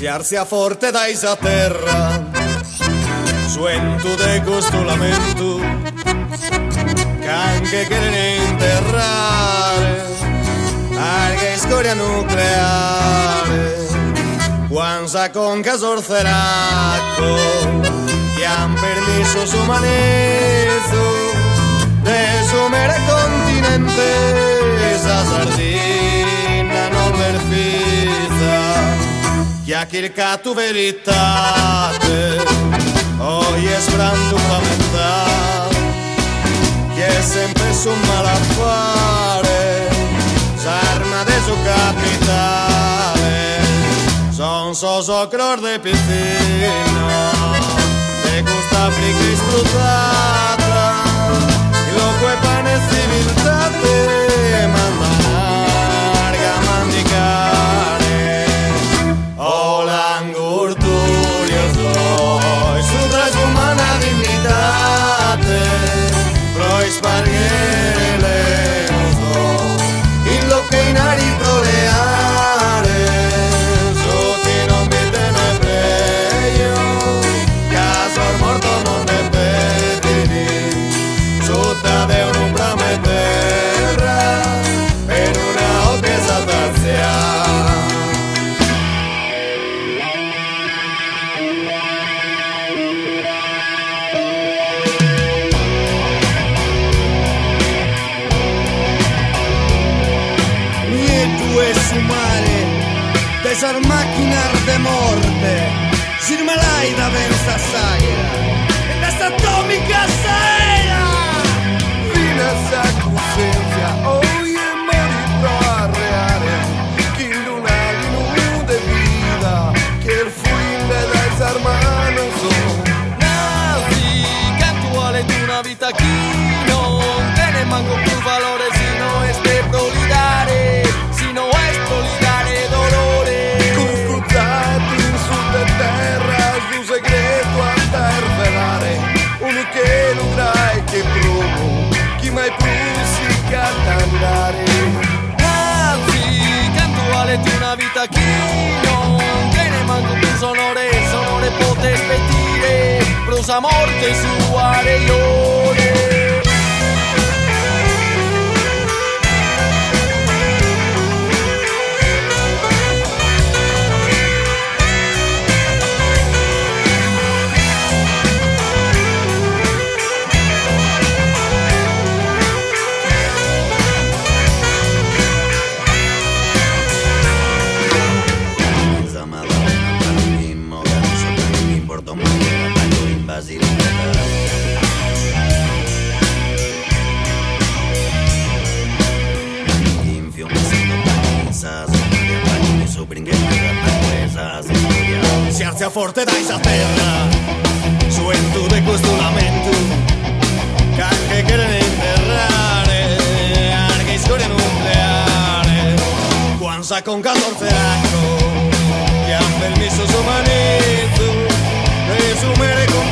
Sia forte dai sa terra, suento de questo lamento, che anche che enterrare, anche scoria nucleare, quando conca sorceracco, che han permesso su manezo, de sumere continente, sa sardina non l'erfisa. Chi ha cercato verità, oggi è sfranto lamentare, che è sempre su malaffare, s'arma de su capitale, son socror de piscina, de gusta frica y sfruttata, y loco e pane e civiltà te mandan larga a mandicare. L'angurturio soy, su trasumana dignitate, pro sparghere non so, in lo che in ari proleare, so che non vi te ne preio, caso al morto non ne pediri, sotto de un'ombra me terra, per una offesa tarzia. Esas máquinas de morte, sirmelai da venza saira, en esta atómica saera. Fina esa coscienza, oye morito arreare, che luna de vida, che il fuinde da esa hermano son. Nazi, cantuale di una vita chi non tiene manco più valore, si no es de prolidare, si no es prolidare dolore. De terra, su segreto hasta ervelare, uno che lograi che provo, chi mai prusica andare. Anzi, cantuale di una vita chi non tiene manco più sonore pote spettire, prosa morte su areione. Sia forte dai sa terra, suento de questo lamento, che anche che ne enterrare, anche scoria nucleare, quando conca sorceracco, che han permesso su manezzo, resumere con